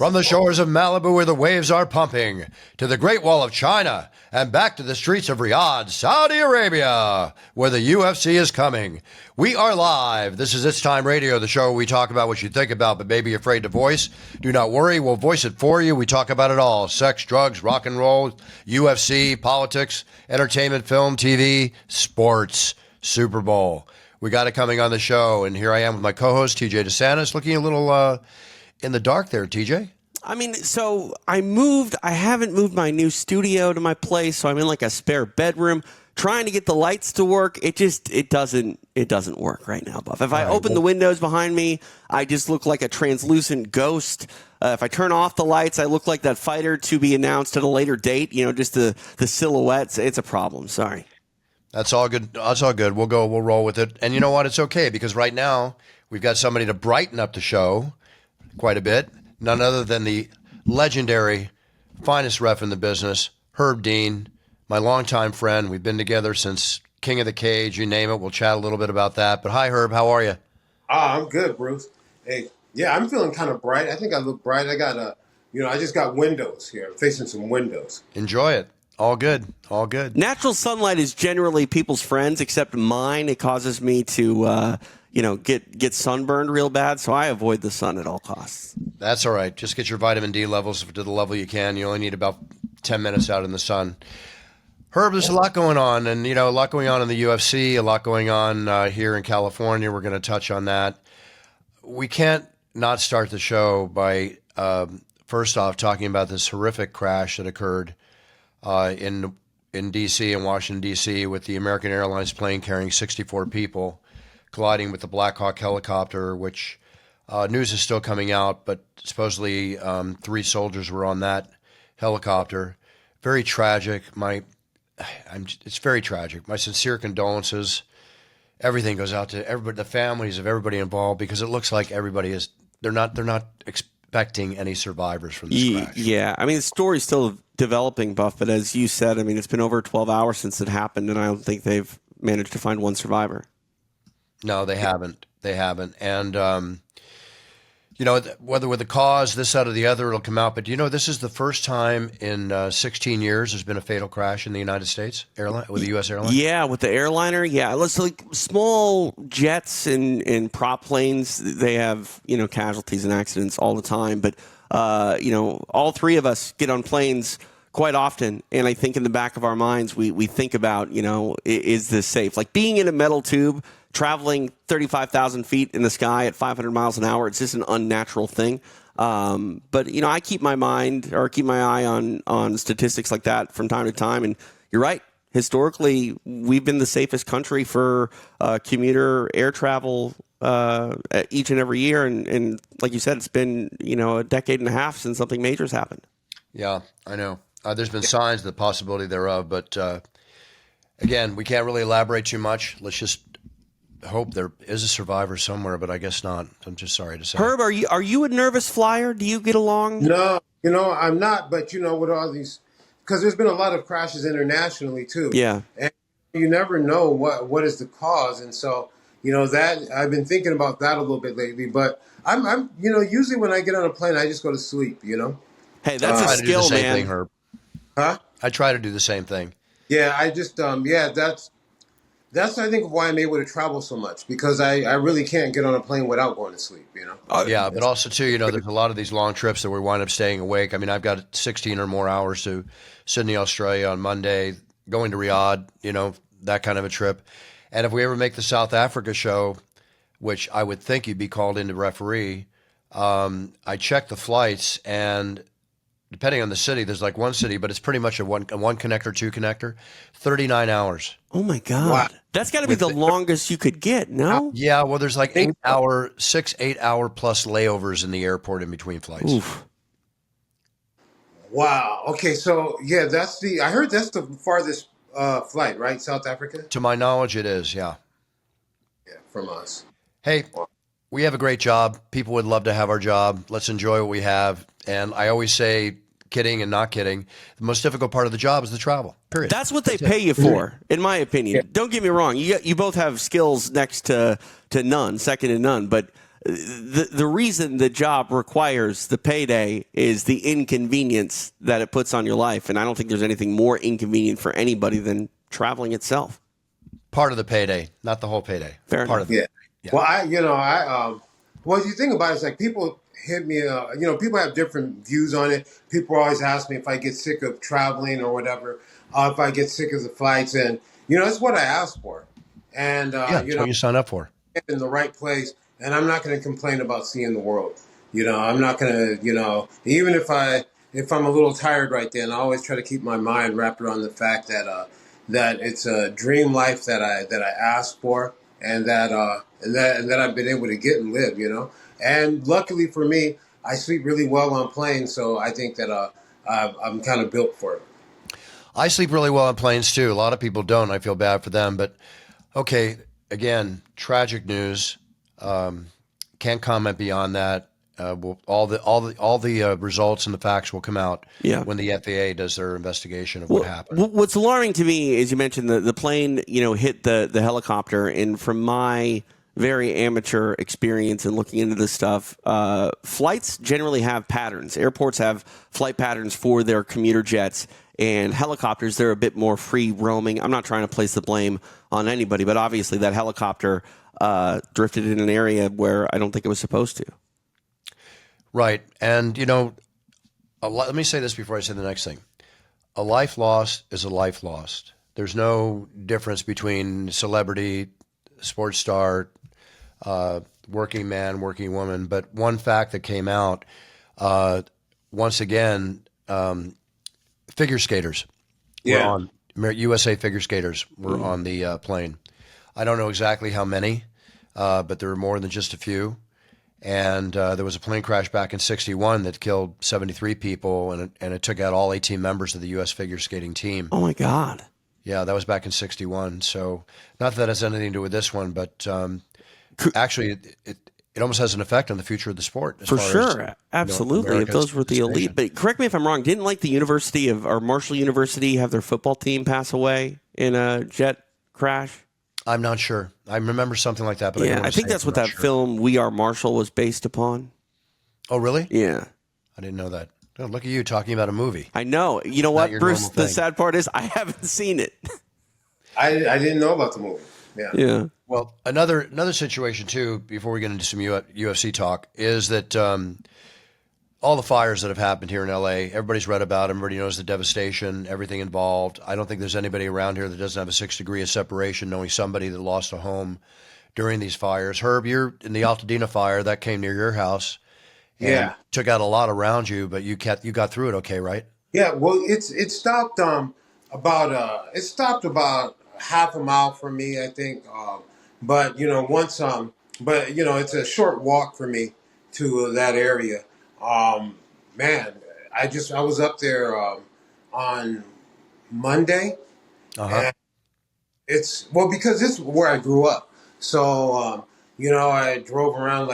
From the shores of Malibu where the waves are pumping, to the Great Wall of China, and back to the streets of Riyadh, Saudi Arabia, where the UFC is coming. We are live. This is It's Time Radio, the show where we talk about what you think about but may be afraid to voice. Do not worry, we'll voice it for you. We talk about it all. Sex, drugs, rock and roll, UFC, politics, entertainment, film, TV, sports, Super Bowl. We got it coming on the show, and here I am with my co-host, TJ DeSantis, looking a little in the dark there, TJ. I mean, so I haven't moved my new studio to my place, so I'm in like a spare bedroom trying to get the lights to work. It doesn't work right now, Buff. If I open the windows behind me, I just look like a translucent ghost. If I turn off the lights, I look like that fighter to be announced at a later date. You know, just the silhouettes. It's a problem. Sorry. That's all good. That's all good. We'll roll with it. And you know what? It's okay because right now we've got somebody to brighten up the show quite a bit. None other than the legendary, finest ref in the business, Herb Dean, my longtime friend. We've been together since King of the Cage, you name it. We'll chat a little bit about that. But hi, Herb. How are you? I'm good, Bruce. Hey, yeah, I'm feeling kind of bright. I think I look bright. I got I just got windows here. I'm facing some windows. Enjoy it. All good. All good. Natural sunlight is generally people's friends, except mine. It causes me to, get sunburned real bad, so I avoid the sun at all costs. That's all right. Just get your vitamin D levels to the level you can. You only need about 10 minutes out in the sun. Herb, there's a lot going on, and, a lot going on in the UFC, a lot going on here in California. We're going to touch on that. We can't not start the show by, first off, talking about this horrific crash that occurred in D.C., in Washington, D.C., with the American Airlines plane carrying 64 people colliding with the Black Hawk helicopter, which news is still coming out, but supposedly 3 soldiers were on that helicopter. Very tragic. It's very tragic. My sincere condolences. Everything goes out to everybody, the families of everybody involved, because it looks like they're not expecting any survivors from this crash. Yeah, I mean, the story's still developing, Buff, but as you said, I mean, it's been over 12 hours since it happened, and I don't think they've managed to find one survivor. No, they haven't. They haven't. And, whether with the cause, this out or the other, it'll come out. But, this is the first time in 16 years there's been a fatal crash in the United States with the U.S. airline. Yeah, with the airliner. Yeah, it's like small jets and prop planes. They have, casualties and accidents all the time. But, all 3 of us get on planes quite often. And I think in the back of our minds, we think about, is this safe? Like being in a metal tube, traveling 35,000 feet in the sky at 500 miles an hour, it's just an unnatural thing. But, I keep my eye on statistics like that from time to time. And you're right. Historically, we've been the safest country for commuter air travel each and every year. And like you said, it's been, a decade and a half since something major's happened. Yeah, I know. There's been signs of the possibility thereof. But, again, we can't really elaborate too much. Let's just hope there is a survivor somewhere, but I guess not. I'm just sorry to say. Herb, are you a nervous flyer? Do you get along? No, I'm not. But, with all these, because there's been a lot of crashes internationally, too. Yeah. And you never know what is the cause. And so, that I've been thinking about that a little bit lately. But I'm usually when I get on a plane, I just go to sleep, Hey, that's a skill, man. Thing, Herb. Huh? I try to do the same thing. Yeah, I just, that's I think why I'm able to travel so much, because I really can't get on a plane without going to sleep, Yeah, but also too, there's a lot of these long trips that we wind up staying awake. I mean, I've got 16 or more hours to Sydney, Australia on Monday, going to Riyadh, that kind of a trip. And if we ever make the South Africa show, which I would think you'd be called in to referee, I check the flights, and depending on the city, there's like one city, but it's pretty much a one connector, 2 connector, 39 hours. Oh my God. Wow. That's got to be the longest you could get, no? Yeah, well, there's like 8 hour plus layovers in the airport in between flights. Oof. Wow. Okay, so yeah, I heard that's the farthest flight, right? South Africa? To my knowledge, it is, yeah. Yeah, from us. Hey, we have a great job. People would love to have our job. Let's enjoy what we have. And I always say, kidding and not kidding, the most difficult part of the job is the travel, period. That's what they pay you for, in my opinion. Yeah. Don't get me wrong. You both have skills next to none, second to none. But the reason the job requires the payday is the inconvenience that it puts on your life. And I don't think there's anything more inconvenient for anybody than traveling itself. Part of the payday, not the whole payday. Fair Part enough. of it. Yeah. Well, well, you think about it, it's like people hit me, people have different views on it. People always ask me if I get sick of traveling or whatever, if I get sick of the flights. And, it's what I asked for. And, That's what you sign up for. in the right place. And I'm not going to complain about seeing the world. I'm not going to, even if I'm a little tired right then, I always try to keep my mind wrapped around the fact that it's a dream life that I asked for, and that I've been able to get and live. And luckily for me, I sleep really well on planes, so I think that I'm kind of built for it. I sleep really well on planes too. A lot of people don't. I feel bad for them, but okay. Again, tragic news. Can't comment beyond that. All the results and the facts will come out when the FAA does their investigation of what happened. What's alarming to me is you mentioned the plane, hit the helicopter, and from my very amateur experience in looking into this stuff, flights generally have patterns. Airports have flight patterns for their commuter jets, and helicopters, they're a bit more free roaming. I'm not trying to place the blame on anybody, but obviously that helicopter drifted in an area where I don't think it was supposed to. Right. And, let me say this before I say the next thing. A life lost is a life lost. There's no difference between celebrity, sports star, working man, working woman. But one fact that came out, once again, figure skaters were on, USA figure skaters were on the plane. I don't know exactly how many, but there were more than just a few. And there was a plane crash back in '61 that killed 73 people, and it took out all 18 members of the U.S. figure skating team. Oh, my God. Yeah, that was back in '61. So not that that has anything to do with this one, but actually it almost has an effect on the future of the sport. For sure. Absolutely. If those were the elite. But correct me if I'm wrong, didn't the University of, or Marshall University, have their football team pass away in a jet crash? I'm not sure. I remember something like that, but I think that's what that film We Are Marshall was based upon. Oh, really? Yeah. I didn't know that. Oh, look at you talking about a movie. I know. You know what, Bruce? The sad part is I haven't seen it. I didn't know about the movie. Yeah. Well, another situation too, before we get into some UFC talk, is that all the fires that have happened here in LA, everybody's read about them. Everybody knows the devastation, everything involved. I don't think there's anybody around here that doesn't have a 6 degree of separation, knowing somebody that lost a home during these fires. Herb, you're in the Altadena fire that came near your house. And took out a lot around you, but you got through it okay, right? Yeah. Well, it stopped about half a mile from me, I think. But it's a short walk for me to that area. Man, I was up there on Monday, and because it's where I grew up. So I drove around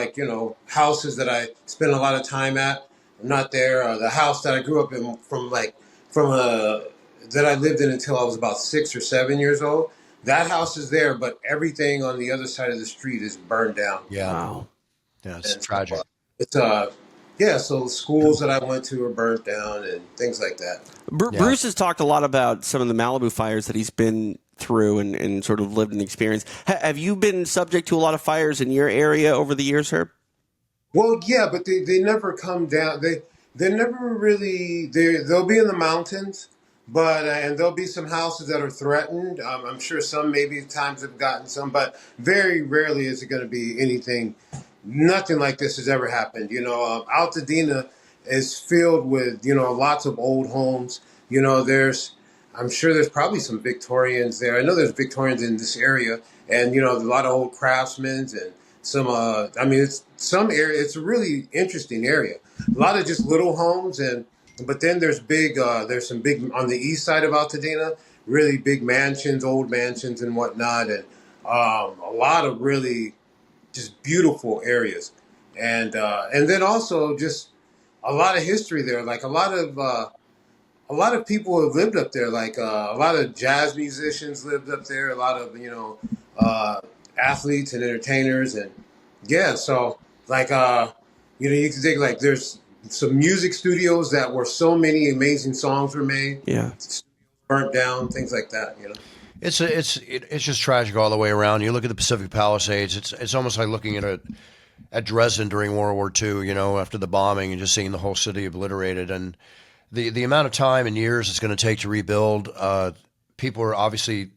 houses that I spent a lot of time at. I'm not there. The house that I grew up in that I lived in until I was about 6 or 7 years old. That house is there, but everything on the other side of the street is burned down. Yeah. Wow. Yeah, it's tragic. So the schools that I went to were burnt down and things like that. Bruce has talked a lot about some of the Malibu fires that he's been through and sort of lived and experienced. Have you been subject to a lot of fires in your area over the years, Herb? Well, yeah, but they never come down. They never really. They'll be in the mountains, but and there'll be some houses that are threatened. I'm sure some maybe times have gotten some, but very rarely is it going to be anything. Nothing like this has ever happened. Altadena is filled with lots of old homes. I'm sure there's probably some Victorians there. I know there's Victorians in this area, and a lot of old craftsmen and some. It's some area. It's a really interesting area. A lot of just little homes, but then there's big. There's some big on the east side of Altadena. Really big mansions, old mansions, and whatnot, and a lot of really just beautiful areas, and then also just a lot of history there. Like a lot of people have lived up there. Like a lot of jazz musicians lived up there. A lot of athletes and entertainers, and so Like you can take like there's some music studios that where so many amazing songs were made, Yeah. burnt down, things like that. You know. It's just tragic all the way around. You look at the Pacific Palisades. It's almost like looking at Dresden during World War II. You know, after the bombing and just seeing the whole city obliterated, and the amount of time and years it's going to take to rebuild. People are obviously,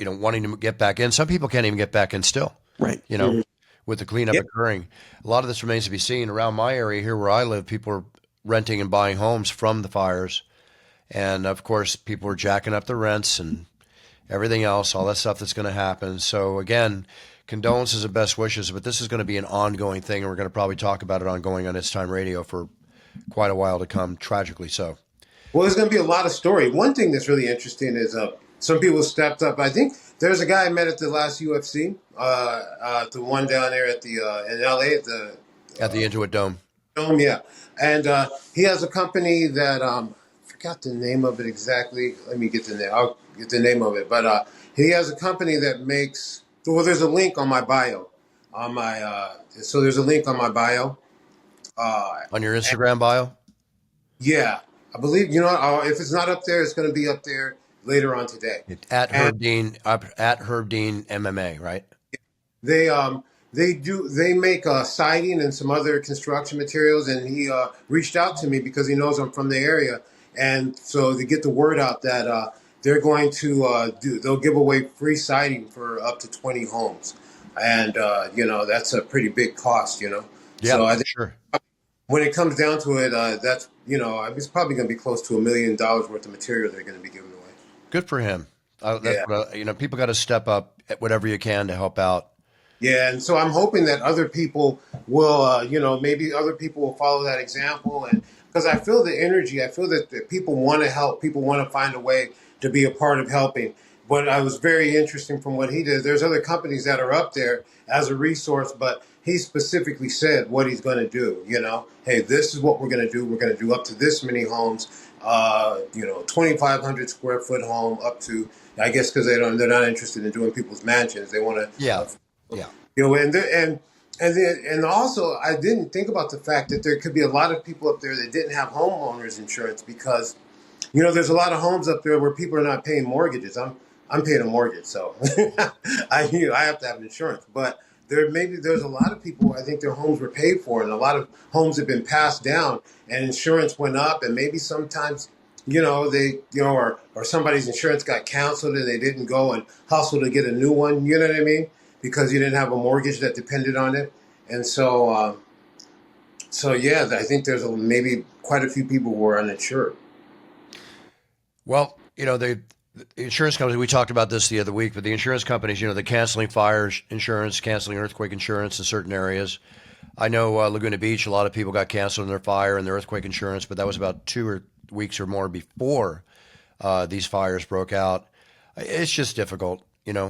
wanting to get back in. Some people can't even get back in still. Right. You know, with the cleanup Yep. occurring, a lot of this remains to be seen. Around my area here, where I live, people are renting and buying homes from the fires, and of course, people are jacking up the rents and everything else, all that stuff that's going to happen. So again, condolences and best wishes, but this is going to be an ongoing thing, and we're going to probably talk about it ongoing on It's Time Radio for quite a while to come, tragically so. Well, there's going to be a lot of story. One thing that's really interesting is some people stepped up. I think there's a guy I met at the last UFC, the one down there at the in LA At the Intuit Dome. Dome, yeah. And he has a company that forgot the name of it exactly. Let me get the name. I'll get the name of it. But he has a company that makes. Well, there's a link on my bio. On my so there's a link on my bio. On your Instagram bio? Yeah, I believe if it's not up there, it's going to be up there later on today. At Herb Dean, at Herb Dean MMA, right? They make siding and some other construction materials, and he reached out to me because he knows I'm from the area, and so to get the word out that they're going to they'll give away free siding for up to 20 homes, and that's a pretty big cost, Yeah, so I think sure. when it comes down to it, that's it's probably going to be close to $1 million worth of material they're going to be giving away. Good for him. That's Yeah. what people got to step up at whatever you can to help out. Yeah, and so I'm hoping that other people will, maybe other people will follow that example, and because I feel the energy, I feel that people want to help, people want to find a way to be a part of helping. But I was very interesting from what he did. There's other companies that are up there as a resource, but he specifically said what he's going to do. Hey, this is what we're going to do. We're going to do up to this many homes. 2,500 square foot home up to, I guess, because they're not interested in doing people's mansions. They want to, Yeah. and also I didn't think about the fact that there could be a lot of people up there that didn't have homeowners insurance because, there's a lot of homes up there where people are not paying mortgages. I'm paying a mortgage, so I have to have insurance. But there's a lot of people. I think their homes were paid for, and a lot of homes have been passed down, and insurance went up. And maybe sometimes, or somebody's insurance got canceled and they didn't go and hustle to get a new one. You know what I mean? Because you didn't have a mortgage that depended on it, and so I think there's maybe quite a few people who are uninsured. Well, the insurance companies, we talked about this the other week, but the insurance companies, they're canceling fire insurance, canceling earthquake insurance in certain areas. I know Laguna Beach, a lot of people got canceled in their fire and their earthquake insurance, but that was about 2 weeks or more before these fires broke out. It's just difficult,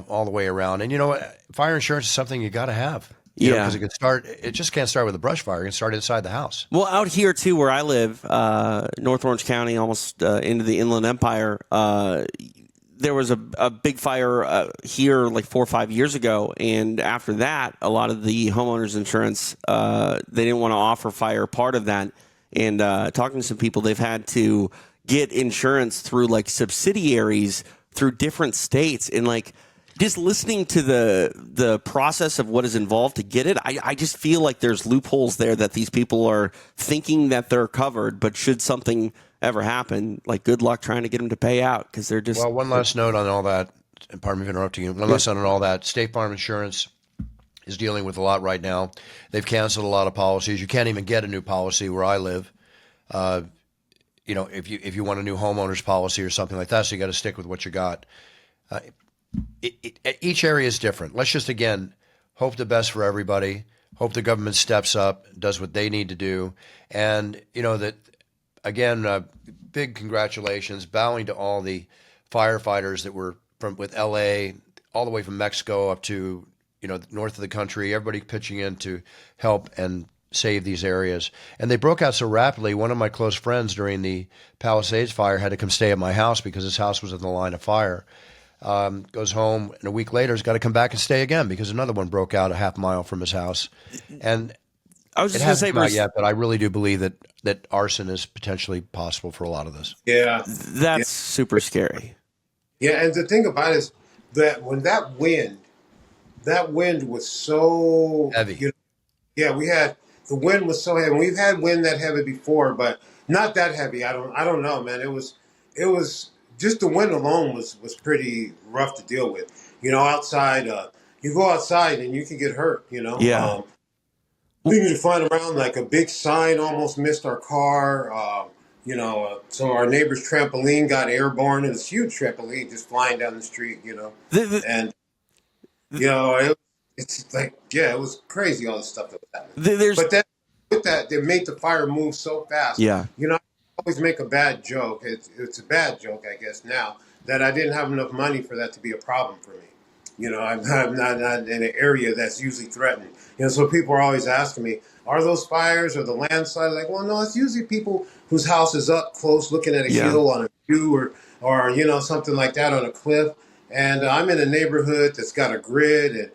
all the way around. And fire insurance is something you got to have. Because it just can't start with a brush fire. It can start inside the house. Well, out here, too, where I live, North Orange County, almost into the Inland Empire, there was a big fire here like 4 or 5 years ago. And after that, a lot of the homeowners insurance, they didn't want to offer fire part of that. And talking to some people, they've had to get insurance through like subsidiaries through different states. And like just listening to the process of what is involved to get it, I just feel like there's loopholes there that these people are thinking that they're covered, but should something ever happen, like good luck trying to get them to pay out because they're just. Well, one last note on all that, and pardon me for interrupting you. One last note on all that. State Farm Insurance is dealing with a lot right now. They've canceled a lot of policies. You can't even get a new policy where I live. If you want a new homeowner's policy or something like that, so you got to stick with what you got. Each area is different. Let's just, again, hope the best for everybody. Hope the government steps up, does what they need to do. And, that, again, big congratulations, bowing to all the firefighters that were with L.A., all the way from Mexico up to, north of the country, everybody pitching in to help and save these areas. And they broke out so rapidly. One of my close friends during the Palisades fire had to come stay at my house because his house was in the line of fire. Goes home, and a week later has got to come back and stay again because another one broke out a half mile from his house. And I was It just going to hasn't say, come out Bruce, yet, but I really do believe that arson is potentially possible for a lot of this. Yeah, yeah, that's super scary. yeah. And the thing about it is that when that wind was so, Heavy. yeah, we had the wind was so heavy. We've had wind that heavy before, but not that heavy. I don't know, man. It was just the wind alone was pretty rough to deal with. Outside, you go outside and you can get hurt. Yeah. Things you find around like a big sign almost missed our car. So our neighbor's trampoline got airborne, and it's a huge trampoline just flying down the street. The, the, And it's like, yeah, it was crazy all the stuff that was happening. there's, But then with that, they made the fire move so fast. yeah. I always make a bad joke. It's a bad joke, I guess, now that I didn't have enough money for that to be a problem for me. I'm not in an area that's usually threatened. So people are always asking me, are those fires or the landslide? Like, well, no, it's usually people whose house is up close looking at a Yeah. hill on a view or something like that on a cliff. And I'm in a neighborhood that's got a grid, and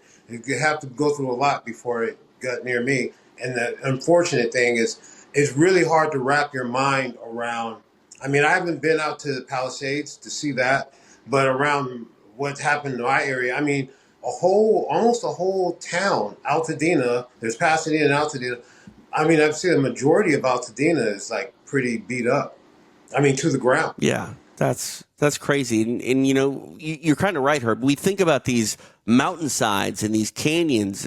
you have to go through a lot before it got near me. And the unfortunate thing is, it's really hard to wrap your mind around. I mean, I haven't been out to the Palisades to see that, but around what's happened in my area, I mean, almost a whole town, Altadena. There's Pasadena and Altadena. I mean, I've seen the majority of Altadena is like pretty beat up. I mean, to the ground. Yeah, that's crazy, and you're kind of right, Herb. We think about these mountainsides and these canyons,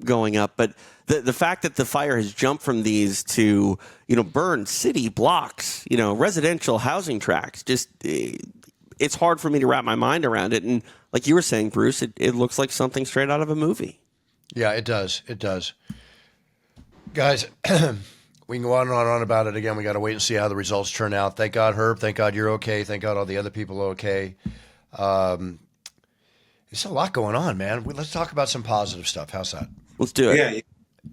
going up, but the fact that the fire has jumped from these to burn city blocks, residential housing tracts, just it's hard for me to wrap my mind around it. And like you were saying, Bruce, it looks like something straight out of a movie. Yeah, it does. It does. Guys, we can go on and on about it again. We got to wait and see how the results turn out. Thank God, Herb. Thank God you're okay. Thank God all the other people are okay. There's a lot going on, man. Let's talk about some positive stuff. How's that? Let's do it. Yeah.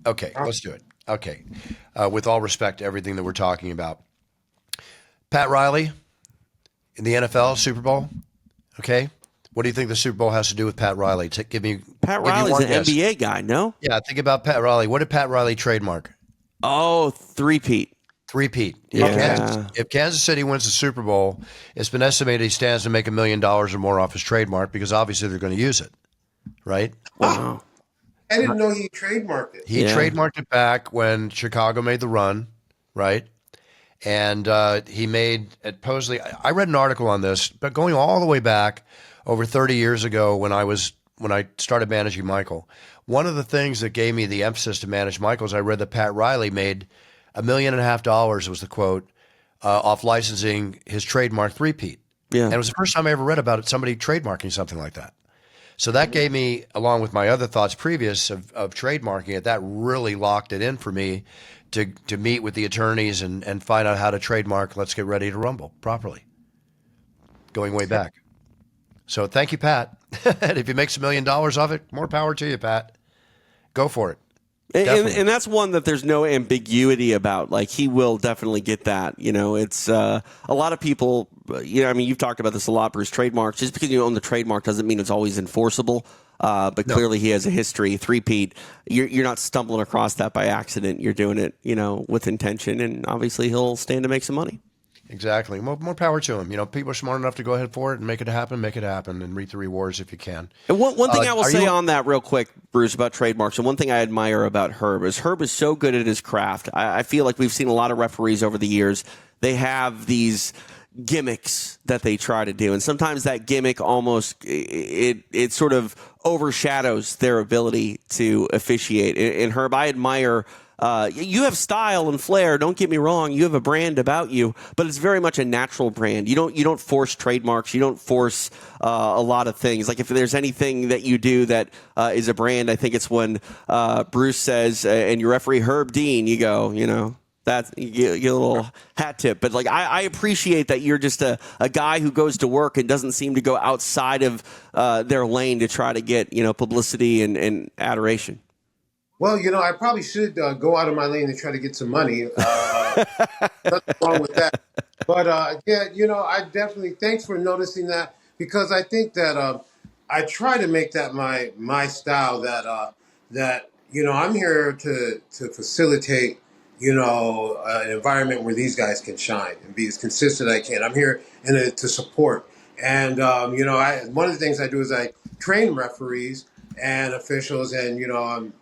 Okay, let's do it. Okay. With all respect to everything that we're talking about. Pat Riley in the NFL Super Bowl. Okay. What do you think the Super Bowl has to do with Pat Riley? Give me Pat give me Riley's one an guess. NBA guy, no? Yeah, think about Pat Riley. What did Pat Riley trademark? Oh, three-peat. Three-peat. Yeah. If Kansas City wins the Super Bowl, it's been estimated he stands to make $1 million or more off his trademark because obviously they're going to use it, right? Wow. I didn't know he trademarked it. He trademarked it back when Chicago made the run, right? And he made it supposedly. I read an article on this, but going all the way back over 30 years ago when I started managing Michael. One of the things that gave me the emphasis to manage Michael is I read that Pat Riley made $1.5 million was the quote off licensing his trademark three-peat. Yeah. And it was the first time I ever read about it, somebody trademarking something like that. So that gave me, along with my other thoughts previous of trademarking it, that really locked it in for me to meet with the attorneys and find out how to trademark Let's Get Ready to Rumble properly, going way back. So thank you, Pat. And if he makes $1 million off it, more power to you, Pat. Go for it. And that's one that there's no ambiguity about. Like, he will definitely get that. It's a lot of people, I mean, you've talked about this a lot, Bruce, trademarks. Just because you own the trademark doesn't mean it's always enforceable. But clearly he has a history, three-peat. You're not stumbling across that by accident. You're doing it, with intention. And obviously he'll stand to make some money. Exactly. More power to him. People are smart enough to go ahead for it and make it happen, and reap the rewards if you can. And one thing I will say on that real quick, Bruce, about trademarks, and one thing I admire about Herb is so good at his craft. I feel like we've seen a lot of referees over the years. They have these gimmicks that they try to do, and sometimes that gimmick almost it sort of overshadows their ability to officiate. And Herb, I admire. You have style and flair. Don't get me wrong. You have a brand about you, but it's very much a natural brand. You don't force trademarks. You don't force a lot of things. Like if there's anything that you do that is a brand, I think it's when Bruce says, and your referee Herb Dean, you go, that's you get a little hat tip. But like I appreciate that you're just a guy who goes to work and doesn't seem to go outside of their lane to try to get publicity and adoration. Well, I probably should go out of my lane to try to get some money. Nothing wrong with that. But I definitely thanks for noticing that, because I think that I try to make that my style. That I'm here to facilitate, an environment where these guys can shine and be as consistent as I can. I'm here to support. And, one of the things I do is I train referees and officials and, I'm,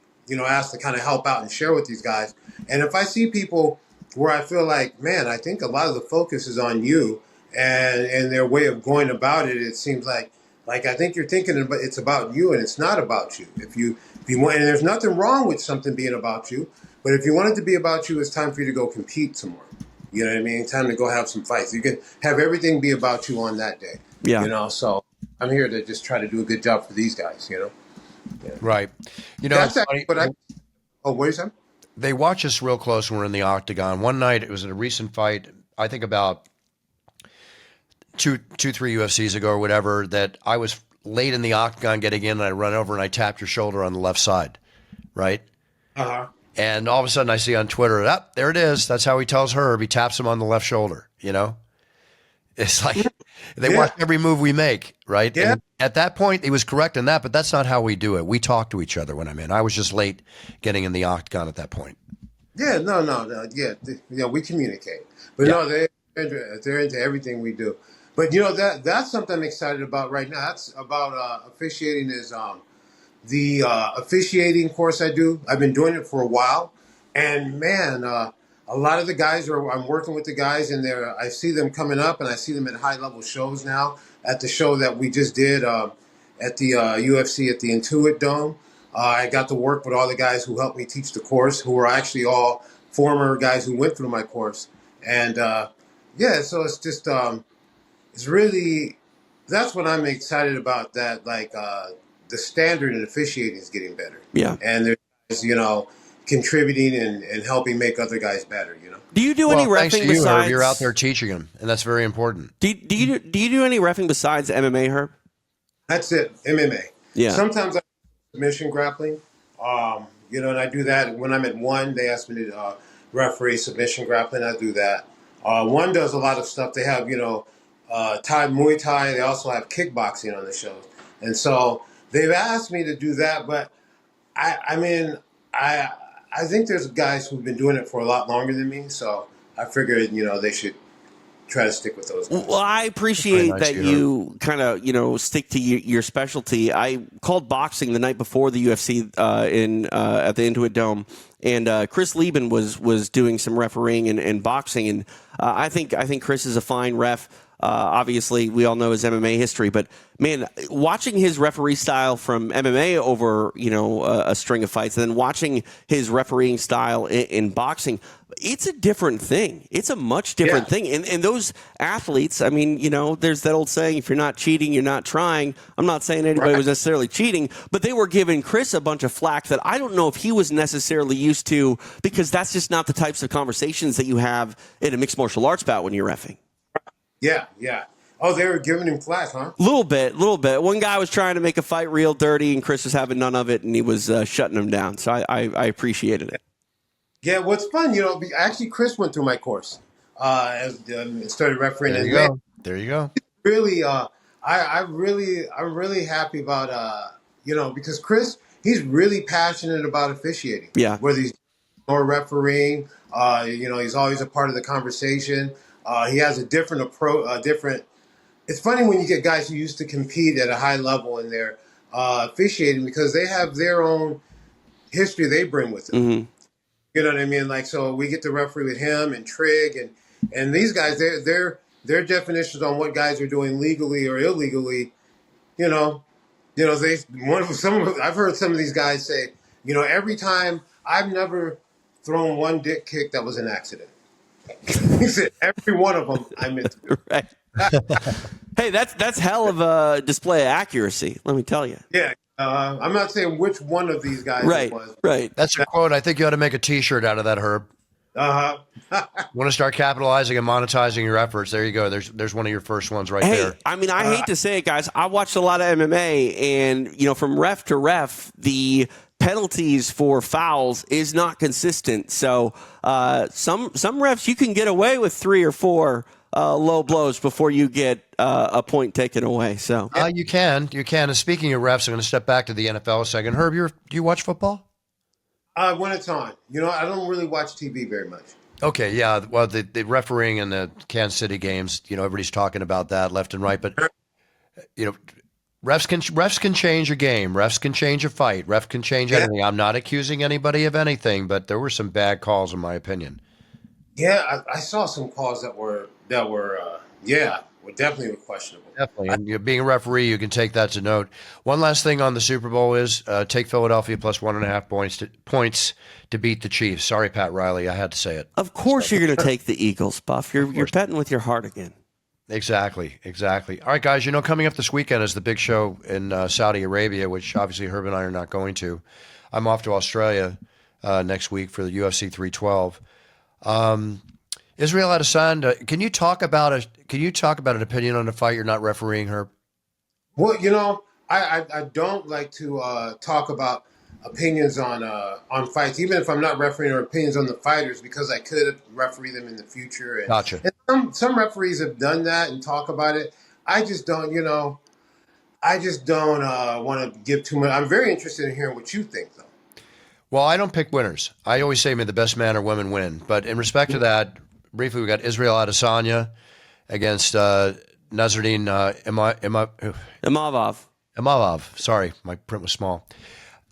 asked to kind of help out and share with these guys. And if I see people where I feel like, man, I think a lot of the focus is on you and their way of going about it, it seems like I think you're thinking it's about you and it's not about you. If you want, and there's nothing wrong with something being about you, but if you want it to be about you, it's time for you to go compete some more. You know what I mean? Time to go have some fights. You can have everything be about you on that day. Yeah. So I'm here to just try to do a good job for these guys, Yeah. Right. That's it's actually funny. what is that? They watch us real close when we're in the octagon. One night, it was in a recent fight, I think about two, 3 UFCs ago or whatever, that I was late in the octagon getting in, and I run over and I tapped your shoulder on the left side, right? Uh-huh. And all of a sudden I see on Twitter, there it is. That's how he tells Herb. He taps him on the left shoulder, It's like they watch every move we make, right? Yeah. And at that point, he was correct in that, but that's not how we do it. We talk to each other when I'm in. I was just late getting in the octagon at that point. Yeah, no. Yeah, we communicate. But no, they're into everything we do. But that's something I'm excited about right now. That's about officiating is the officiating course I do. I've been doing it for a while, and man, a lot of the guys I'm working with the guys, and I see them coming up, and I see them at high level shows now. At the show that we just did at the UFC at the Intuit Dome, I got to work with all the guys who helped me teach the course, who were actually all former guys who went through my course, and so it's just it's really that's what I'm excited about. That the standard in officiating is getting better. Yeah. And there's contributing and helping make other guys better. Do you do any thanks reffing to you, besides? Herb, you're out there teaching them, and that's very important. Do you do any reffing besides MMA, Herb? That's it. MMA. Yeah. Sometimes I do submission grappling. And I do that when I'm at one. They ask me to referee submission grappling. I do that. One does a lot of stuff. They have Thai, Muay Thai. They also have kickboxing on the shows, and so they've asked me to do that. But I think there's guys who've been doing it for a lot longer than me. So I figured they should try to stick with those guys. Well, I appreciate nice that you kind of stick to your specialty. I called boxing the night before the UFC at the Intuit Dome, and Chris Lieben was doing some refereeing and boxing, and I think Chris is a fine ref. Obviously, we all know his MMA history, but man, watching his referee style from MMA over a string of fights, and then watching his refereeing style in boxing, it's a different thing. It's a much different thing. And those athletes, there's that old saying: if you're not cheating, you're not trying. I'm not saying anybody was necessarily cheating, but they were giving Chris a bunch of flack that I don't know if he was necessarily used to, because that's just not the types of conversations that you have in a mixed martial arts bout when you're reffing. Yeah. Oh, they were giving him flack, huh? Little bit. One guy was trying to make a fight real dirty, and Chris was having none of it, and he was shutting him down. So I appreciated it. Yeah, what's fun, actually Chris went through my course and started refereeing. There you go. Really, I'm really happy about, because Chris, he's really passionate about officiating. Yeah. Whether he's or refereeing, he's always a part of the conversation. He has a different approach, it's funny when you get guys who used to compete at a high level and they're officiating, because they have their own history they bring with them. Mm-hmm. You know what I mean? So we get to referee with him and Trigg and these guys, their definitions on what guys are doing legally or illegally, I've heard some of these guys say, every time, I've never thrown one dick kick that was an accident. He said every one of them I missed. Right. Hey, that's hell of a display of accuracy, let me tell you. Yeah. I'm not saying which one of these guys it was. Right. That's a quote. I think you ought to make a T-shirt out of that, Herb. Uh-huh. Want to start capitalizing and monetizing your efforts? There you go. There's one of your first ones right there. I hate to say it, guys. I watched a lot of MMA, and from ref to ref, the penalties for fouls is not consistent. So some refs, you can get away with 3 or 4 low blows before you get a point taken away. So you can. And speaking of refs, I'm going to step back to the NFL a second. Herb, do you watch football? When it's on, I don't really watch TV very much. Okay, yeah. Well, the refereeing in the Kansas City games, everybody's talking about that left and right, but you know, refs can change a game. Refs can change a fight. Refs can change Yeah, anything. I'm not accusing anybody of anything, but there were some bad calls, in my opinion. yeah. I saw some calls were definitely questionable. Definitely. And being a referee, you can take that to note. One last thing on the Super Bowl is take Philadelphia plus 1.5 points to beat the Chiefs. Sorry, Pat Riley, I had to say it. Of course, you're going to take the Eagles, Buff. You're betting with your heart again. Exactly. All right, guys. Coming up this weekend is the big show in Saudi Arabia, which obviously Herb and I are not going to. I'm off to Australia next week for the UFC 312. Israel Adesanya, can you talk about an opinion on the fight? You're not refereeing, Herb. Well, I don't like to talk about opinions on fights, even if I'm not refereeing, or opinions on the fighters, because I could referee them in the future. Gotcha. And some referees have done that and talk about it. I just don't, want to give too much. I'm very interested in hearing what you think, though. Well, I don't pick winners. I always say, may the best man or women win. But in respect to that, briefly, we got Israel Adesanya against Nasruddin Imavov. Sorry, my print was small.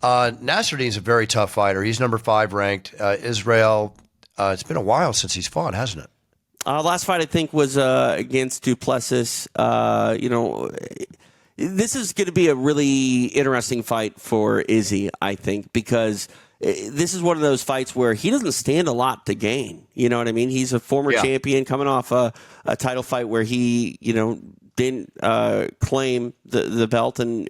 Nasruddin's a very tough fighter. He's number 5 ranked. Israel, it's been a while since he's fought, hasn't it? Last fight, I think, was against Duplessis. This is going to be a really interesting fight for Izzy, I think, because this is one of those fights where he doesn't stand a lot to gain. You know what I mean? He's a former champion coming off a title fight where he, didn't claim the belt, and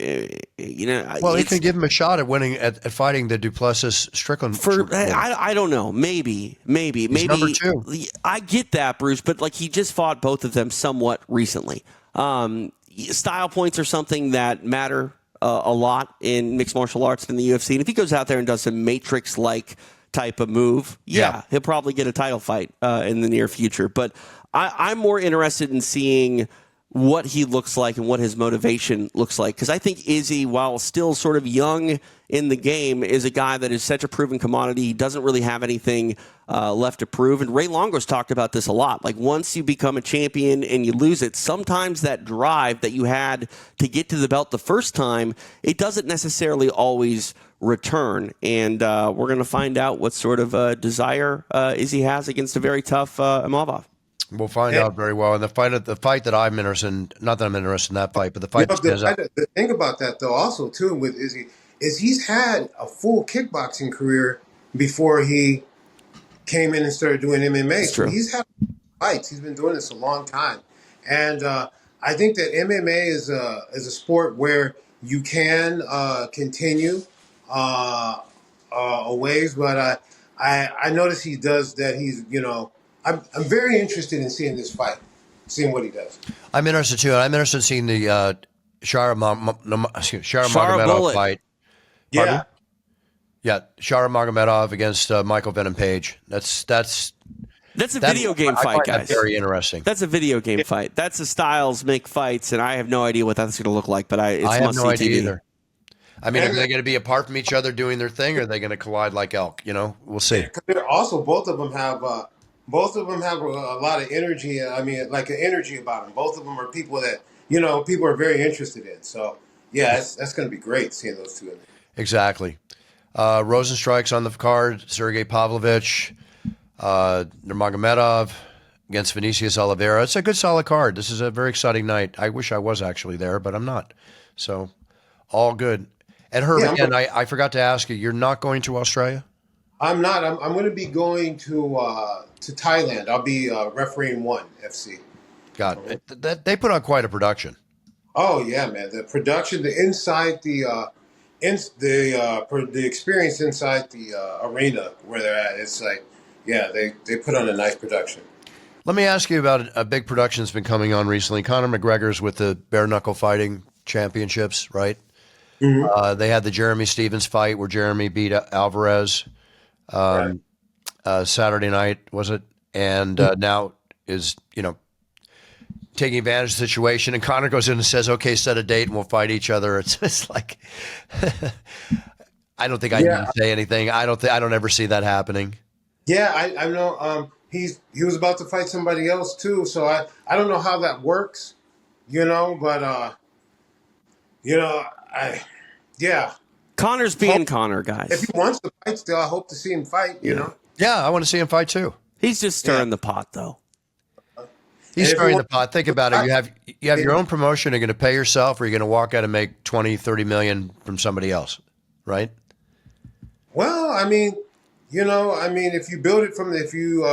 well, he can give him a shot at winning at fighting the Duplessis Strickland. I don't know, maybe He's number 2. I get that, Bruce, but he just fought both of them somewhat recently. Style points are something that matter a lot in mixed martial arts and in the UFC, and if he goes out there and does some Matrix-like type of move, he'll probably get a title fight in the near future. But I'm more interested in seeing what he looks like and what his motivation looks like. Because I think Izzy, while still sort of young in the game, is a guy that is such a proven commodity. He doesn't really have anything left to prove. And Ray Longo's talked about this a lot. Once you become a champion and you lose it, sometimes that drive that you had to get to the belt the first time, it doesn't necessarily always return. And we're going to find out what sort of desire Izzy has against a very tough Imavov. We'll find out very well. And the fight that I'm interested in, not that I'm interested in that fight, but the fight the thing about that, though, also, too, with Izzy, is he's had a full kickboxing career before he came in and started doing MMA. So he's had fights. He's been doing this a long time. And I think that MMA is a sport where you can continue a ways, but I notice he does that. I'm very interested in seeing this fight, seeing what he does. I'm interested too. I'm interested in seeing the Shara Magomedov fight. Yeah, Shara Magomedov against Michael Venom Page. That's a video game fight, guys. Very interesting. That's a video game fight. That's the styles make fights, and I have no idea what that's going to look like. But I have no idea TV. Either. I mean, are they going to be apart from each other doing their thing, or are they going to collide like elk? We'll see. Also, both of them have a lot of energy. I mean, like an energy about them. Both of them are people that people are very interested in. So yeah, that's going to be great seeing those two in there. Exactly. Rosenstrike's on the card. Sergey Pavlovich, Nurmagomedov against Vinicius Oliveira. It's a good, solid card. This is a very exciting night. I wish I was actually there, but I'm not. So all good. And Herb, again, I forgot to ask you, you're not going to Australia? I'm not. I'm going to be going to Thailand. I'll be refereeing ONE FC. God, they put on quite a production. Oh yeah, man! The production, the inside, the experience inside the arena where they're at. It's they put on a nice production. Let me ask you about a big production that's been coming on recently. Conor McGregor's with the bare knuckle fighting championships, right? Mm-hmm. They had the Jeremy Stevens fight where Jeremy beat Alvarez. Saturday night, was it? And now is, taking advantage of the situation. And Conor goes in and says, okay, set a date and we'll fight each other. It's like, I don't think I need Yeah, to say anything. I don't ever see that happening. yeah, I know. He was about to fight somebody else too, so I don't know how that works, but you know, I yeah. Connor's Hope being Connor, if he guys. wants to fight still, I hope to see him fight. Yeah. Yeah, I want to see him fight too. He's just Yeah, stirring the pot, though. He's and if he stirring the wants pot. Think to about it. fight, You have your own promotion. You're going to pay yourself, or you're going to walk out and make 20, 30 million from somebody else, right? well, I mean, if you build it from the, if you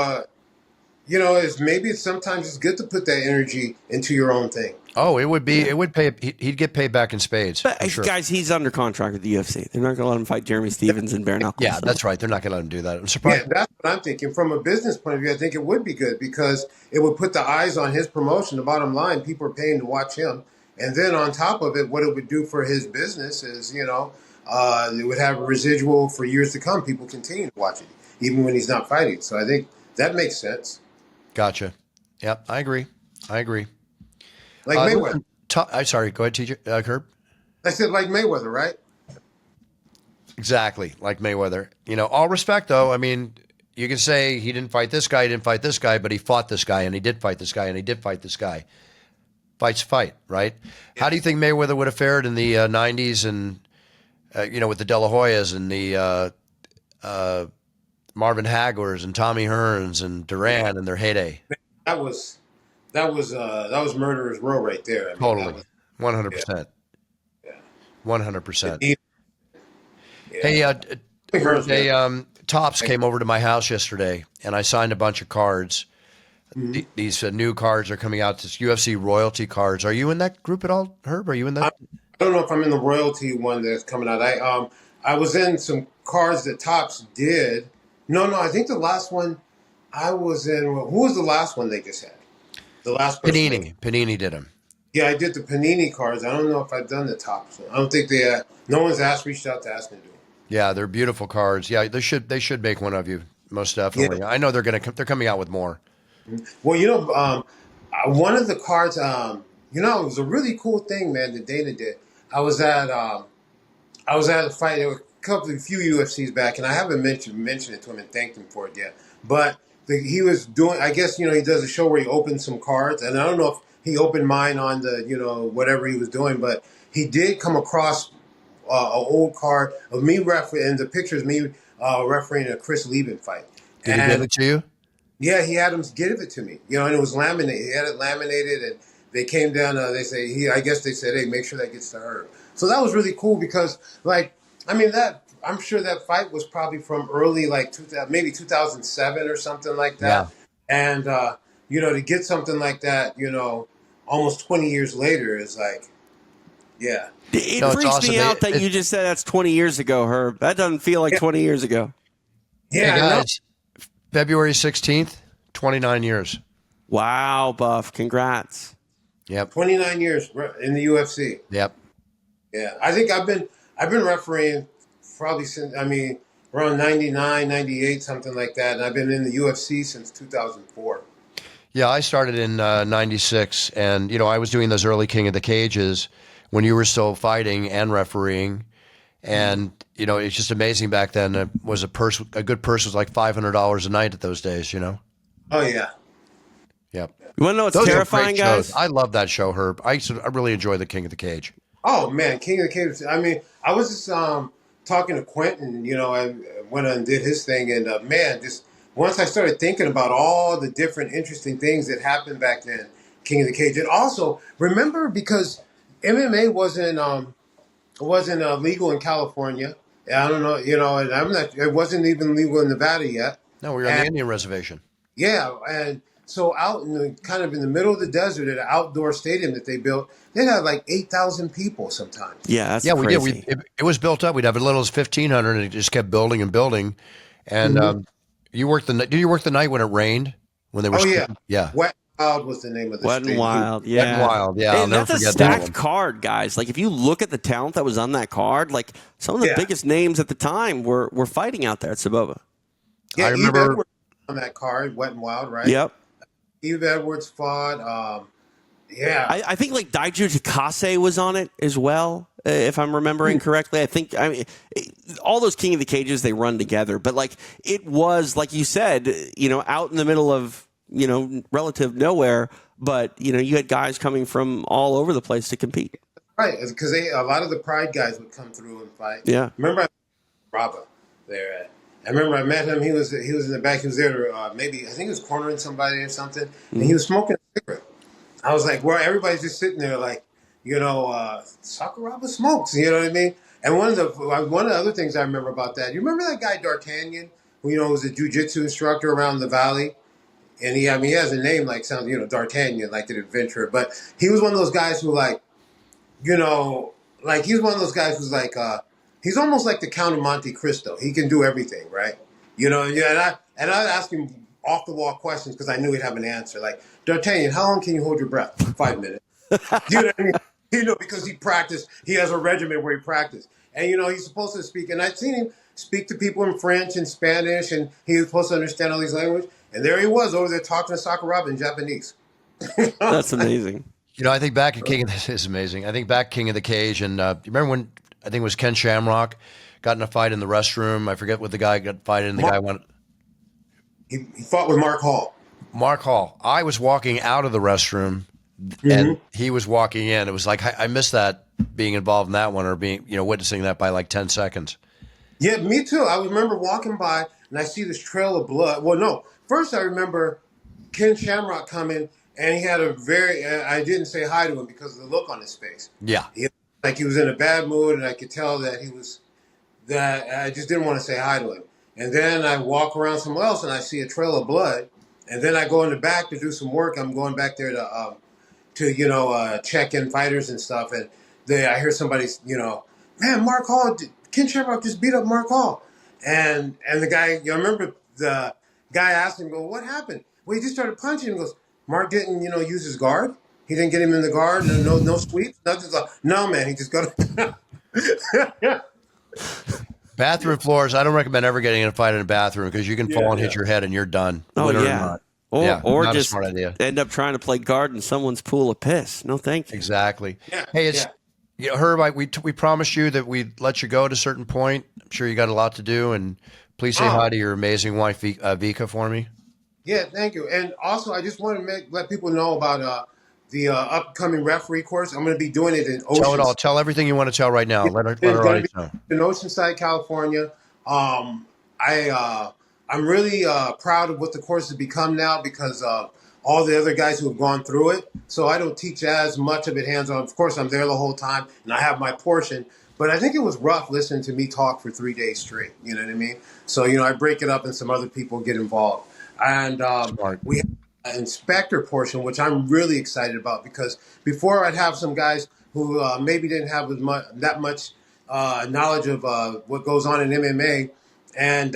it's maybe it's sometimes it's good to put that energy into your own thing. Oh, it would be. Yeah. It would pay. He'd get paid back in spades. But I'm sure. guys, he's under contract with the UFC. They're not going to let him fight Jeremy Stevens and bare knuckles. Yeah, So. that's right. They're not going to let him do that. I'm Yeah, surprised. that's what I'm thinking. From a business point of view, I think it would be good because it would put the eyes on his promotion. The bottom line, people are paying to watch him. And then on top of it, what it would do for his business is, it would have a residual for years to come. People continue to watch it, even when he's not fighting. So I think that makes sense. Gotcha. Yep, I agree. I agree. Like Mayweather. Listen, I'm sorry. Go ahead, TJ. Herb. I said like Mayweather, right? Exactly, like Mayweather. All respect, though. I mean, you can say he didn't fight this guy, he didn't fight this guy, but he fought this guy, and he did fight this guy, and he did fight this guy. Fight's fight, right? How do you think Mayweather would have fared in the 90s and, with the De La Hoyas and the Marvin Haglers and Tommy Hearns and Duran in their heyday? That was that was murderer's row right there. I mean, Totally. that was, 100%. yeah. 100%. Yeah. Hey, Hearns, Hey, man. Tops came over to my house yesterday, and I signed a bunch of cards. These new cards are coming out. This UFC royalty cards. Are you in that group at all, Herb? Are you in that? I don't know if I'm in the royalty one that's coming out. I was in some cards that Tops did. No, I think the last one I was in. Who was the last one they just had? The last person. Panini did them. Yeah, I did the Panini cards. I don't know if I've done the Tops. I don't think no one's reached out to ask me to do it. Yeah, they're beautiful cards. Yeah, they should make one of you most definitely. Yeah. I know they're coming out with more. Well, one of the cards, it was a really cool thing, man, that Dana did. I was at a fight a few UFCs back, and I haven't mentioned it to him and thanked him for it yet. But he was doing, I guess, he does a show where he opens some cards, and I don't know if he opened mine on the, whatever he was doing, but he did come across an old card of me refereeing, and the picture is me refereeing a Chris Lieben fight. Did he give it to you? Yeah, he had him give it to me. And it was laminated. He had it laminated, and they came down. I guess they said, "Hey, make sure that gets to her." So that was really cool because, I'm sure that fight was probably from early, like 2000, maybe 2007 or something like that. Yeah. And to get something like that, almost 20 years later is like, yeah. It No, it's freaks awesome. me out that you just said that's 20 years ago, Herb. That doesn't feel like 20 years ago. Yeah, Hey I know. guys, February 16th, 29 years. Wow, Buff. Congrats. Yep. 29 years in the UFC. Yep. Yeah, I think I've been refereeing probably since around 99, 98, something like that, and I've been in the UFC since 2004. Yeah, I started in 96, and I was doing those early King of the Cages when you were still fighting and refereeing, and it's just amazing back then. It was a good purse was like $500 a night at those days. Oh yeah. Yep. You want to know what's Those are terrifying, great shows. guys? I love that show, Herb. I really enjoy the King of the Cage. Oh man, King of the Cage. I was just talking to Quentin. I went and did his thing, and just once I started thinking about all the different interesting things that happened back then, King of the Cage, and also remember because MMA wasn't legal in California. I don't know, and it wasn't even legal in Nevada yet. No, we were on the Indian reservation. Yeah, and so out in the middle of the desert at an outdoor stadium that they built, they had like 8,000 people sometimes. Yeah, that's Yeah, we crazy. did. It was built up. We'd have as little as 1,500, and it just kept building and building. And did you work the night when it rained? When they were Oh yeah, yeah. Wet n Wild was the name of the Wet and stadium. Wild, yeah. Wet n Wild, yeah. I'll And never that's a forget that stacked one. card, guys. Like, if you look at the talent that was on that card, like, some of the Yeah. biggest names at the time were fighting out there at Saboba. Yeah, I remember- Eve Edwards on that card, Wet n Wild, right? Yep. Eve Edwards fought. Yeah, I think, like, Daiju Takase was on it as well. if I'm remembering correctly. I mean, all those King of the Cages, they run together, but like it was, like you said, out in the middle of, relative nowhere, but you had guys coming from all over the place to compete. Right, because a lot of the Pride guys would come through and fight. Yeah. Remember Robert there. I remember I met him. He was in the back. He was there to maybe I think he was cornering somebody or something, and he was smoking a cigarette. I was like, well, everybody's just sitting there like, Sakuraba smokes. You know what I mean? And one of the other things I remember about that, you remember that guy D'Artagnan, who was a jujitsu instructor around the valley, and he has a name like sounds D'Artagnan, like an adventurer, but he was one of those guys who like he was one of those guys who's like he's almost like the Count of Monte Cristo. He can do everything, right? And I asked him off the wall questions because I knew he'd have an answer. Like, D'Artagnan, how long can you hold your breath? 5 minutes. You know what I mean? Because he practiced. He has a regimen where he practiced. And, he's supposed to speak. And I've seen him speak to people in French and Spanish, and he was supposed to understand all these languages. And there he was over there talking to Sakuraba in Japanese. That's amazing. I think back at this is amazing. I think back King of the Cage, and you remember when I think it was Ken Shamrock got in a fight in the restroom. I forget what the guy got fighting, and the guy went. He fought with Mark Hall. Mark Hall. I was walking out of the restroom, and he was walking in. It was like I missed that, being involved in that one, or being witnessing that by like 10 seconds. Yeah, me too. I remember walking by and I see this trail of blood. Well, no. First, I remember Ken Shamrock coming, and he had I didn't say hi to him because of the look on his face. Yeah. He was in a bad mood, and I could tell that that I just didn't want to say hi to him. And then I walk around somewhere else, and I see a trail of blood. And then I go in the back to do some work. I'm going back there to check in fighters and stuff. And I hear somebody, man, Mark Hall, Ken Shamrock just beat up Mark Hall. And the guy, remember the guy asked him, what happened? Well, he just started punching him. He goes, Mark didn't, use his guard. He didn't get him in the guard. No sweeps. Nothing. No, man, he just got. Bathroom floors. I don't recommend ever getting in a fight in a bathroom because you can fall and hit your head and you're done. Oh yeah. Or not just a smart idea. End up trying to play guard in someone's pool of piss. No, thank you. Exactly. Yeah. Hey, Herb, we promised you that we'd let you go at a certain point. I'm sure you got a lot to do, and please say hi to your amazing wife, Vika, for me. Yeah, thank you. And also, I just want to let people know about the upcoming referee course. I'm going to be doing it in Oceanside. Tell it all. Tell everything you want to tell right now. Let our audience know. In Oceanside, California. I'm really proud of what the course has become now because of all the other guys who have gone through it. So I don't teach as much of it hands-on. Of course, I'm there the whole time, and I have my portion. But I think it was rough listening to me talk for 3 days straight. You know what I mean? So, I break it up and some other people get involved. And we have an inspector portion, which I'm really excited about because before I'd have some guys who maybe didn't have that much knowledge of what goes on in MMA and,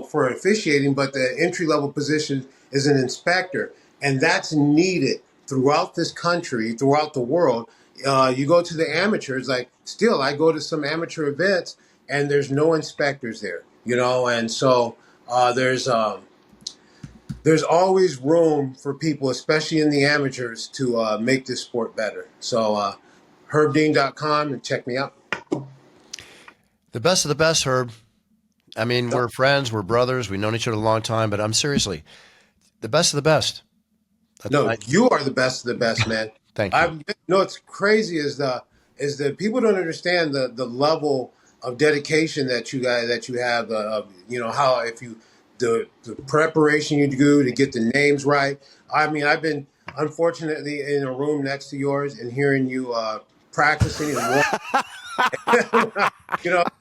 for officiating, but the entry-level position is an inspector. And that's needed throughout this country, throughout the world. You go to the amateurs, I go to some amateur events and there's no inspectors there, and so there's always room for people, especially in the amateurs, to make this sport better. So herbdean.com and check me out. The best of the best, Herb. I mean, we're friends, we're brothers, we've known each other a long time, but I'm seriously, the best of the best. You are the best of the best, man. Thank you. What's crazy is that people don't understand the level of dedication that you have. How the preparation you do to get the names right. I mean, I've been unfortunately in a room next to yours and hearing you practicing and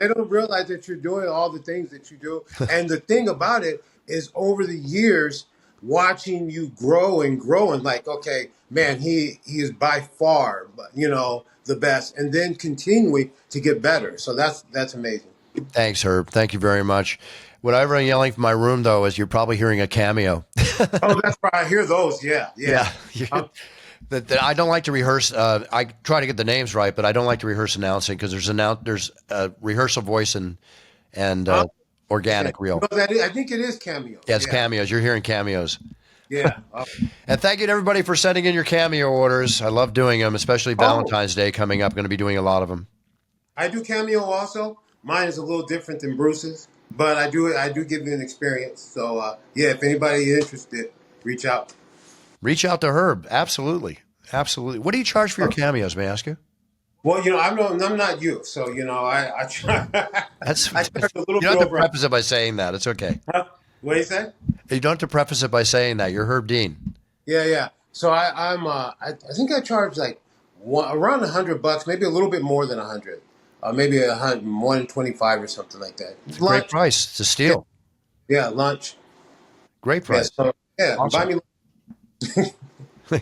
they don't realize that you're doing all the things that you do. And the thing about it is over the years, watching you grow and like, okay, man, he is by far, the best, and then continuing to get better. So that's amazing. Thanks, Herb. Thank you very much. Whatever I'm yelling from my room, though, is you're probably hearing a cameo. Oh, that's right. I hear those. Yeah. I don't like to rehearse. I try to get the names right, but I don't like to rehearse announcing because there's a rehearsal voice and organic real. I think it is cameos. Yeah, it's cameos. You're hearing cameos. Yeah. And thank you to everybody for sending in your Cameo orders. I love doing them, especially Oh, Valentine's Day coming up. Going to be doing a lot of them. I do Cameo also. Mine is a little different than Bruce's, but I do give you an experience. So yeah, if anybody is interested, reach out. Reach out to Herb. Absolutely. Absolutely. What do you charge for your cameos, may I ask you? Well, I'm not you, so I try. That's, I charge a you little don't bit have to over. preface it by saying that. It's okay. Huh? What do you say? You don't have to preface it by saying that. You're Herb Dean. Yeah, yeah. So I think I charge like around $100, maybe a little bit more than 100, maybe 125 or something like that. It's a great Lunch, price. It's a yeah, steal. yeah, lunch. Great Yeah, price. so yeah, buy Awesome. me.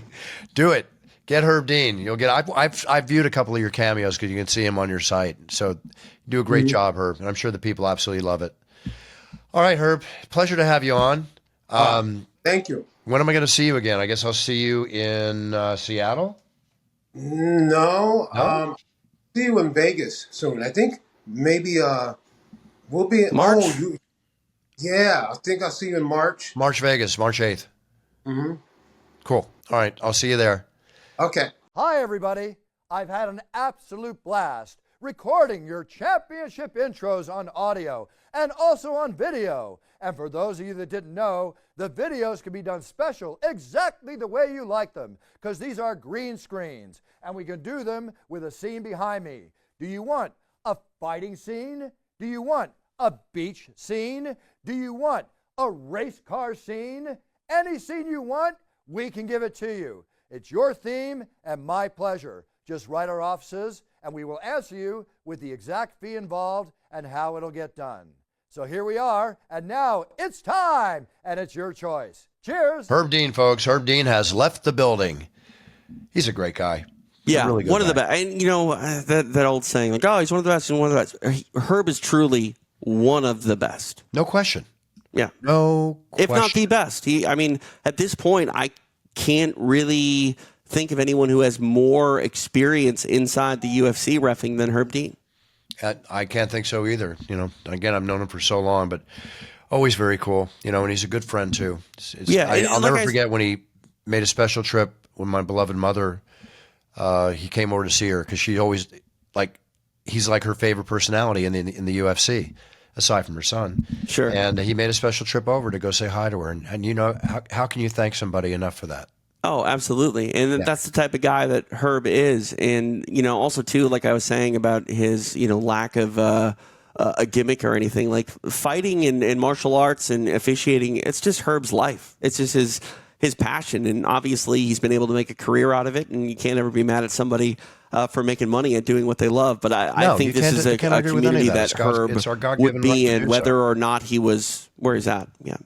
Do it. Get Herb Dean. You'll get. I've viewed a couple of your cameos because you can see him on your site. So you do a great job, Herb, and I'm sure the people absolutely love it. All right, Herb. Pleasure to have you on. Thank you. When am I going to see you again? I guess I'll see you in Seattle. No, No, see you in Vegas soon. I think maybe we'll be. March. Yeah, I think I'll see you in March. March Vegas, March 8th. Cool. All right, I'll see you there. Okay. Hi, everybody. I've had an absolute blast recording your championship intros on audio and also on video. And for those of you that didn't know, the videos can be done special exactly the way you like them because these are green screens and we can do them with a scene behind me. Do you want a fighting scene? Do you want a beach scene? Do you want a race car scene? Any scene you want, we can give it to you. It's your theme and my pleasure. Just write our offices and we will answer you with the exact fee involved and how it'll get done. So here we are, and now it's time, and it's your choice. Cheers! Herb Dean, folks. Herb Dean has left the building. He's a great guy. Yeah, really good one of the guy. best. And that old saying, like, oh, he's one of the best and one of the best. Herb is truly one of the best. No question. Yeah, No if question. not the best. At this point, I can't really think of anyone who has more experience inside the UFC reffing than Herb Dean. I can't think so either. Again, I've known him for so long, but always very cool. And he's a good friend too. Yeah, I'll never forget when he made a special trip with my beloved mother. He came over to see her because she always he's like her favorite personality in the UFC, aside from her son. Sure. And he made a special trip over to go say hi to her. And how can you thank somebody enough for that? Oh, absolutely. And that's the type of guy that Herb is. And, also too, like I was saying about his, lack of a gimmick or anything, like fighting and martial arts and officiating, it's just Herb's life. It's just his passion. And obviously he's been able to make a career out of it. And you can't ever be mad at somebody for making money and doing what they love. But I think this is a community that Herb would be in, whether or not he was where he's at. Yeah.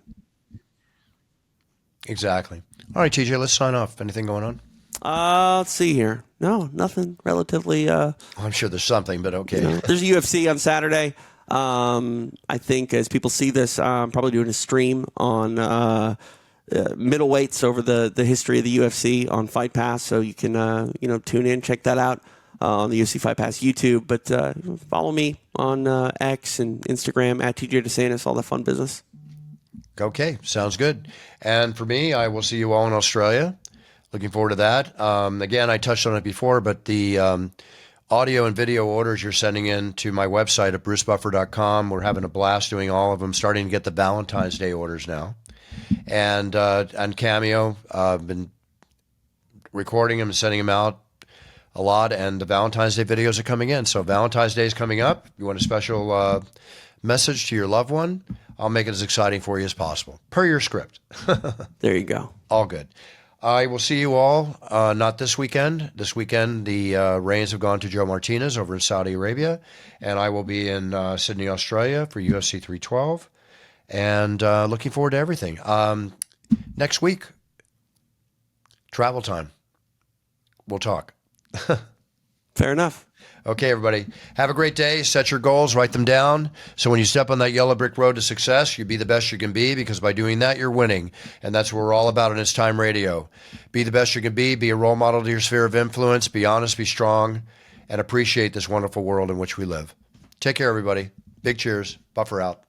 Exactly. All right, TJ, let's sign off. Anything going on? Let's see here. No, nothing relatively. I'm sure there's something, but okay. There's a UFC on Saturday. I think as people see this, I'm probably doing a stream on middleweights over the history of the UFC on Fight Pass, so you can tune in, check that out on the UFC Fight Pass YouTube. But follow me on X and Instagram at TJ DeSantis, all that fun business. Okay, sounds good. And for me, I will see you all in Australia. Looking forward to that. Again, I touched on it before, but the audio and video orders you're sending in to my website at brucebuffer.com, we're having a blast doing all of them, starting to get the Valentine's Day orders now. And Cameo, I've been recording them and sending them out a lot, and the Valentine's Day videos are coming in. So Valentine's Day is coming up. You want a special message to your loved one? I'll make it as exciting for you as possible, per your script. There you go. All good. I will see you all, not this weekend. This weekend, the reins have gone to Joe Martinez over in Saudi Arabia, and I will be in Sydney, Australia for UFC 312, and looking forward to everything. Next week, travel time. We'll talk. Fair enough. Okay, everybody. Have a great day. Set your goals. Write them down. So when you step on that yellow brick road to success, you be the best you can be, because by doing that, you're winning. And that's what we're all about in It's Time Radio. Be the best you can be. Be a role model to your sphere of influence. Be honest, be strong, and appreciate this wonderful world in which we live. Take care, everybody. Big cheers. Buffer out.